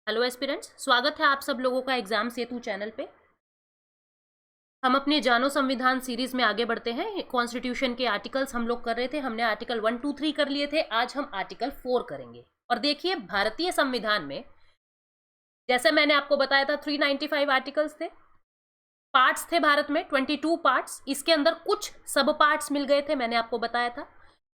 Hello aspirants, स्वागत है आप सब लोगों का एग्जाम सेतु चैनल पे। हम अपने जानो संविधान सीरीज में आगे बढ़ते हैं। कॉन्स्टिट्यूशन के आर्टिकल्स हम लोग कर रहे थे। हमने आर्टिकल 1, 2, 3 कर लिए थे। आज हम आर्टिकल 4 करेंगे। और देखिए, भारतीय संविधान में जैसे मैंने आपको बताया था 395 आर्टिकल्स थे, पार्ट्स थे भारत में 22 पार्ट्स। इसके अंदर कुछ सब पार्ट्स मिल गए थे, मैंने आपको बताया था।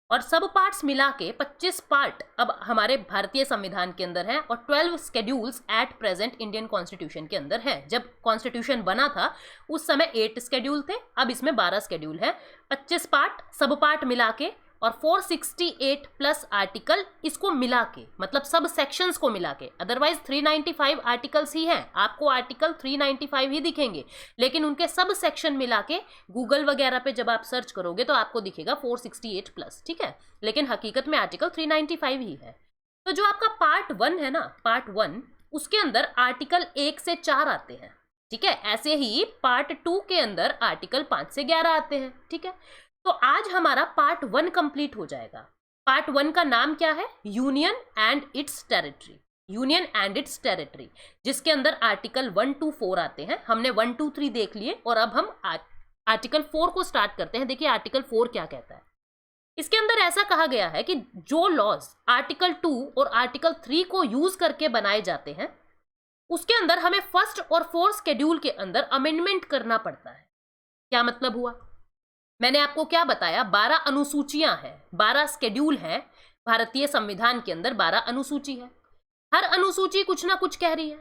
और सब पार्ट्स मिला के 25 पार्ट अब हमारे भारतीय संविधान के अंदर हैं और 12 schedules at present Indian constitution के अंदर हैं। जब कॉन्स्टिट्यूशन बना था उस समय 8 स्केड्यूल थे, अब इसमें 12 स्केड्यूल है। 25 पार्ट सब पार्ट मिला के और 468 प्लस आर्टिकल इसको मिला के, मतलब सब सेक्शंस को मिला के। अदरवाइज 395 आर्टिकल्स ही हैं, आपको आर्टिकल 395 ही दिखेंगे, लेकिन उनके सब सेक्शन मिला के गूगल वगैरह पे जब आप सर्च करोगे तो आपको दिखेगा 468 प्लस, ठीक है। लेकिन हकीकत में आर्टिकल 395 ही है। तो जो आपका पार्ट 1 है ना, पार्ट 1, उसके अंदर आर्टिकल 1 से 4 आते हैं, ठीक है। ऐसे ही पार्ट 2 के अंदर आर्टिकल 5 से 11 आते हैं, ठीक है। तो आज हमारा पार्ट 1 कंप्लीट हो जाएगा। पार्ट 1 का नाम क्या है? Union and it's territory. Union and it's territory, जिसके अंदर आर्टिकल 1 to 4 आते हैं। हमने 1, 2, 3 देख लिए और अब हम आर्टिकल 4 को स्टार्ट करते हैं। देखिए आर्टिकल 4 क्या कहता है। इसके अंदर ऐसा कहा गया है कि जो लॉज आर्टिकल 2 और आर्टिकल 3 को यूज करके बनाए जाते हैं, उसके अंदर हमें फर्स्ट और फोर्थ शेड्यूल के अंदर अमेंडमेंट करना पड़ता है। क्या मतलब हुआ? मैंने आपको क्या बताया? 12 अनुसूचियां हैं, 12 स्केड्यूल हैं भारतीय संविधान के अंदर। 12 अनुसूची है, हर अनुसूची कुछ ना कुछ कह रही है।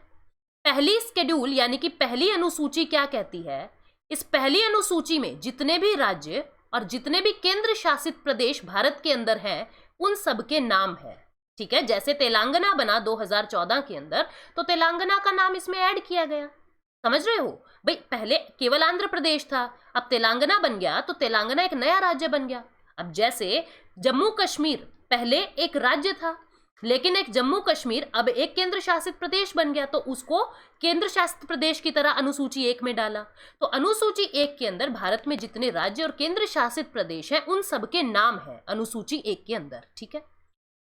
पहली स्केड्यूल यानी कि पहली अनुसूची क्या कहती है? इस पहली अनुसूची में जितने भी राज्य और जितने भी केंद्र शासित प्रदेश भारत के अंदर हैं, उन सब के नाम है, ठीक है। जैसे तेलंगाना बना 2014 के अंदर, तो तेलंगाना का नाम इसमें ऐड किया गया। समझ रहे हो भाई? पहले केवल आंध्र प्रदेश था, अब तेलंगाना बन गया, तो तेलंगाना एक नया राज्य बन गया। अब जैसे जम्मू कश्मीर पहले एक राज्य था, लेकिन एक जम्मू कश्मीर अब एक केंद्र शासित प्रदेश बन गया, तो उसको केंद्र शासित प्रदेश की तरह अनुसूची 1 में डाला। तो अनुसूची 1 के अंदर भारत में जितने राज्य और केंद्र शासित प्रदेश हैं, उन सबके नाम है अनुसूची 1 के अंदर, ठीक है।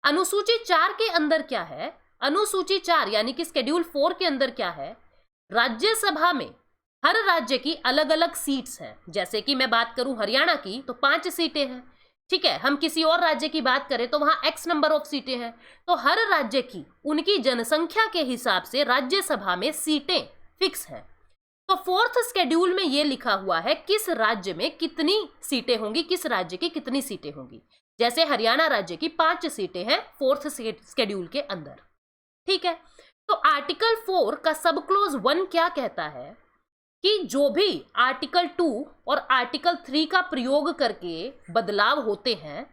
अनुसूची 4 के अंदर क्या है? अनुसूची 4 यानी कि शेड्यूल 4 के अंदर क्या है? राज्यसभा में हर राज्य की अलग अलग सीट्स हैं। जैसे कि मैं बात करूं हरियाणा की, तो 5 सीटें हैं, ठीक है। हम किसी और राज्य की बात करें तो वहां एक्स नंबर ऑफ सीटें हैं। तो हर राज्य की उनकी जनसंख्या के हिसाब से राज्यसभा में सीटें फिक्स हैं। तो फोर्थ शेड्यूल में यह लिखा हुआ है किस राज्य में कितनी सीटें होंगी, किस राज्य की कितनी सीटें होंगी। जैसे हरियाणा राज्य की 5 सीटें हैं फोर्थ शेड्यूल के अंदर, ठीक है। तो आर्टिकल 4 का सब क्लोज 1 क्या कहता है कि जो भी आर्टिकल 2 और आर्टिकल 3 का प्रयोग करके बदलाव होते हैं,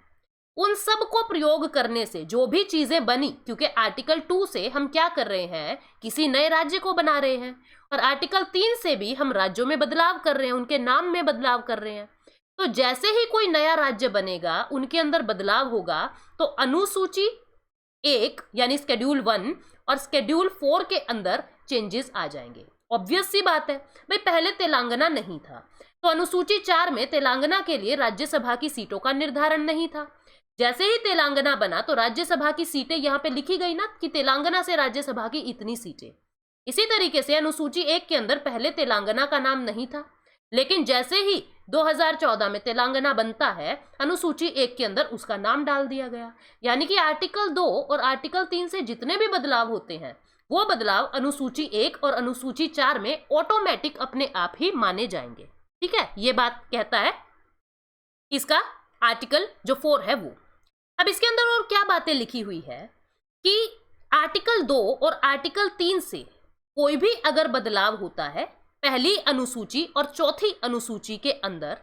उन सब को प्रयोग करने से जो भी चीजें बनी, क्योंकि आर्टिकल 2 से हम क्या कर रहे हैं? किसी नए राज्य को बना रहे हैं, और आर्टिकल 3 से भी हम राज्यों में बदलाव कर रहे हैं, उनके नाम में बदलाव कर रहे हैं। तो जैसे ही कोई नया राज्य बनेगा, उनके अंदर बदलाव होगा, तो अनुसूची 1 यानी शेड्यूल 1 और शेड्यूल 4 के अंदर चेंजेस आ जाएंगे। ऑब्वियस सी बात है भाई, पहले तेलंगाना नहीं था, तो अनुसूची 4 में तेलंगाना के लिए राज्यसभा की सीटों का निर्धारण नहीं था। जैसे ही तेलंगाना बना तो राज्यसभा की सीटें यहां पे लिखी गई ना कि तेलंगाना से राज्यसभा की इतनी सीटें। इसी तरीके से अनुसूची 1 के अंदर पहले तेलंगाना का नाम नहीं था, लेकिन जैसे ही 2014 में तेलंगाना बनता है, अनुसूची 1 के अंदर उसका नाम डाल दिया गया। यानी कि आर्टिकल 2 और आर्टिकल 3 से जितने भी बदलाव होते हैं, वो बदलाव अनुसूची 1 और अनुसूची 4 में ऑटोमेटिक अपने आप ही माने जाएंगे, ठीक है। ये बात कहता है इसका आर्टिकल जो 4 है वो। अब इसके अंदर और क्या बातें लिखी हुई है कि आर्टिकल 2 और आर्टिकल 3 से कोई भी अगर बदलाव होता है, पहली अनुसूची और चौथी अनुसूची के अंदर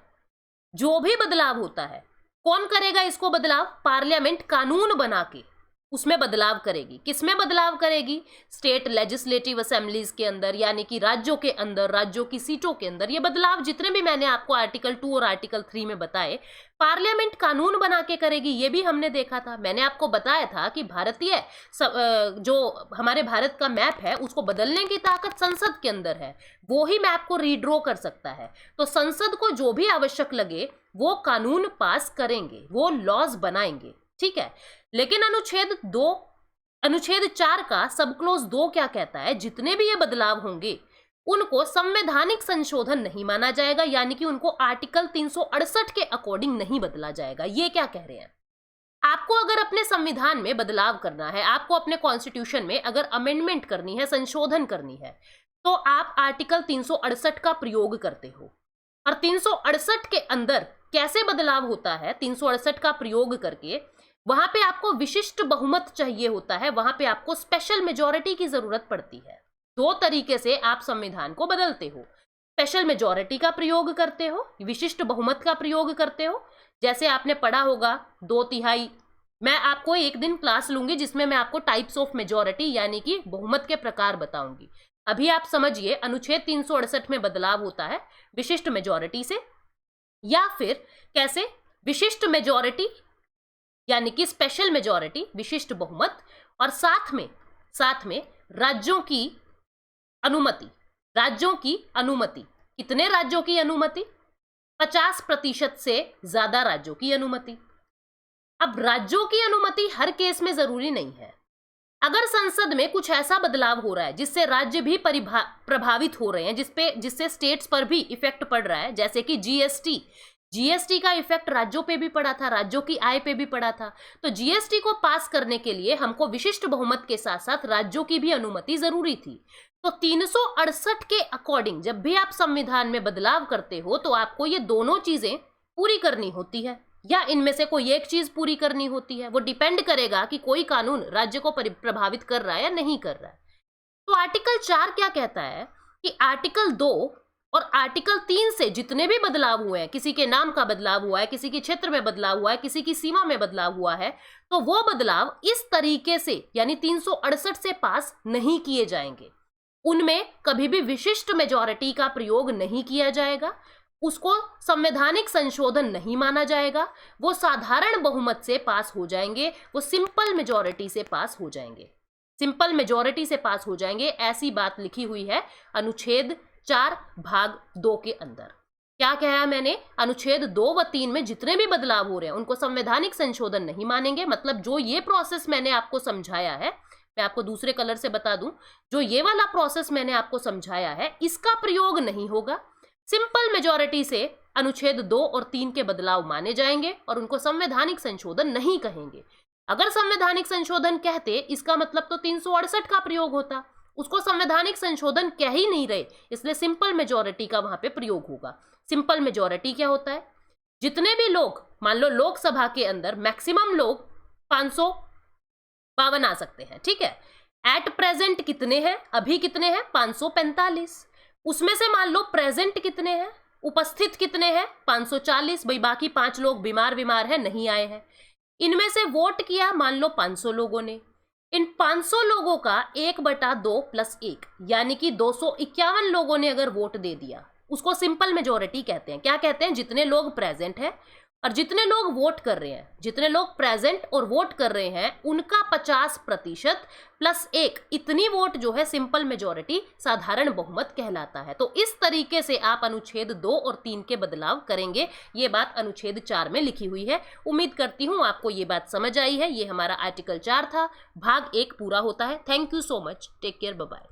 जो भी बदलाव होता है, कौन करेगा इसको बदलाव? पार्लियामेंट कानून बना के उसमें बदलाव करेगी। किसमें बदलाव करेगी? स्टेट लेजिस्लेटिव असेंबलीज के अंदर, यानी कि राज्यों के अंदर, राज्यों की सीटों के अंदर। ये बदलाव जितने भी मैंने आपको आर्टिकल 2 और आर्टिकल 3 में बताए, पार्लियामेंट कानून बना के करेगी। ये भी हमने देखा था, मैंने आपको बताया था कि भारतीय जो हमारे भारत का मैप है, उसको बदलने की ताकत संसद के अंदर है। वो ही मैप को रीड्रॉ कर सकता है। तो संसद को जो भी आवश्यक लगे वो कानून पास करेंगे, वो लॉज बनाएंगे, ठीक है। लेकिन अनुच्छेद 2 अनुच्छेद 4 का सब क्लोज 2 क्या कहता है? जितने भी ये बदलाव होंगे उनको संवैधानिक संशोधन नहीं माना जाएगा, यानी कि उनको आर्टिकल 368 के अकॉर्डिंग नहीं बदला जाएगा। ये क्या कह रहे हैं? आपको अगर अपने संविधान में बदलाव करना है, आपको अपने कॉन्स्टिट्यूशन में अगर अमेंडमेंट करनी है, संशोधन करनी है, तो आप आर्टिकल 368 का प्रयोग करते हो। और 368 के अंदर कैसे बदलाव होता है? 368 का प्रयोग करके वहां पे आपको विशिष्ट बहुमत चाहिए होता है, वहां पे आपको स्पेशल मेजॉरिटी की जरूरत पड़ती है। दो तरीके से आप संविधान को बदलते हो, स्पेशल मेजॉरिटी का प्रयोग करते हो, विशिष्ट बहुमत का प्रयोग करते हो। जैसे आपने पढ़ा होगा 2/3, मैं आपको एक दिन क्लास लूंगी जिसमें मैं आपको टाइप्स ऑफ मेजॉरिटी यानी कि बहुमत के प्रकार बताऊंगी। अभी आप समझिए, अनुच्छेद 368 में बदलाव होता है विशिष्ट मेजॉरिटी से, या फिर कैसे? विशिष्ट मेजॉरिटी यानी कि स्पेशल मेजॉरिटी, विशिष्ट बहुमत, और साथ में राज्यों की अनुमति। राज्यों की अनुमति, कितने राज्यों की अनुमति? 50% से ज्यादा राज्यों की अनुमति। अब राज्यों की अनुमति हर केस में जरूरी नहीं है। अगर संसद में कुछ ऐसा बदलाव हो रहा है जिससे राज्य भी प्रभावित हो रहे हैं, जिससे स्टेट्स पर भी इफेक्ट पड़ रहा है, जैसे कि जीएसटी का इफेक्ट राज्यों पे भी पड़ा था, राज्यों की आय पे भी पड़ा था, तो जीएसटी को पास करने के लिए हमको विशिष्ट बहुमत के साथ साथ राज्यों की भी अनुमति जरूरी थी। तो 368 के अकॉर्डिंग जब भी आप संविधान में बदलाव करते हो तो आपको ये दोनों चीजें पूरी करनी होती है, या इनमें से कोई एक चीज पूरी करनी होती है। वो डिपेंड करेगा कि कोई कानून राज्य को प्रभावित कर रहा है या नहीं कर रहा है। तो आर्टिकल 4 क्या कहता है कि आर्टिकल 2 और आर्टिकल 3 से जितने भी बदलाव हुए हैं, किसी के नाम का बदलाव हुआ है, किसी के क्षेत्र में बदलाव हुआ है, किसी की सीमा में बदलाव हुआ है, तो वो बदलाव इस तरीके से यानी 368 से पास नहीं किए जाएंगे। उनमें कभी भी विशिष्ट मेजॉरिटी का प्रयोग नहीं किया जाएगा, उसको संवैधानिक संशोधन नहीं माना जाएगा, वो साधारण बहुमत से पास हो जाएंगे, वो सिंपल मेजॉरिटी से पास हो जाएंगे, सिंपल मेजॉरिटी से पास हो जाएंगे। ऐसी बात लिखी हुई है अनुच्छेद 4 भाग 2 के अंदर। क्या कहा मैंने? अनुच्छेद 2 व 3 में जितने भी बदलाव हो रहे हैं उनको संवैधानिक संशोधन नहीं मानेंगे। मतलब जो ये प्रोसेस मैंने आपको समझाया है, मैं आपको दूसरे कलर से बता दूं, जो ये वाला प्रोसेस मैंने आपको समझाया है इसका प्रयोग नहीं होगा। सिंपल मेजॉरिटी से अनुच्छेद 2 और 3 के बदलाव माने जाएंगे और उनको संवैधानिक संशोधन नहीं कहेंगे। अगर संवैधानिक संशोधन कहते इसका मतलब तो 368 का प्रयोग होता, उसको संवैधानिक संशोधन कह ही नहीं रहे, इसलिए सिंपल मेजॉरिटी का वहां पे प्रयोग होगा। सिंपल मेजॉरिटी क्या होता है? जितने भी लोग, मान लो लोकसभा के अंदर मैक्सिमम लोग 552 आ सकते हैं, ठीक है। एट प्रेजेंट कितने हैं? अभी कितने हैं? 545। उसमें से मान लो प्रेजेंट कितने हैं, उपस्थित कितने हैं? 540। भाई बाकी 5 लोग बीमार है, नहीं आए हैं। इनमें से वोट किया मान लो 500 लोगों ने। इन 500 लोगों का 1/2 + 1 यानी कि 251 लोगों ने अगर वोट दे दिया, उसको सिंपल मेजॉरिटी कहते हैं। क्या कहते हैं? जितने लोग प्रेजेंट हैं और जितने लोग वोट कर रहे हैं, जितने लोग प्रेजेंट और वोट कर रहे हैं उनका 50% + 1, इतनी वोट जो है सिंपल मेजॉरिटी, साधारण बहुमत कहलाता है। तो इस तरीके से आप अनुच्छेद 2 और 3 के बदलाव करेंगे। ये बात अनुच्छेद 4 में लिखी हुई है। उम्मीद करती हूँ आपको ये बात समझ आई है। ये हमारा आर्टिकल 4 था, भाग 1 पूरा होता है। Thank you so much, take care, bye bye.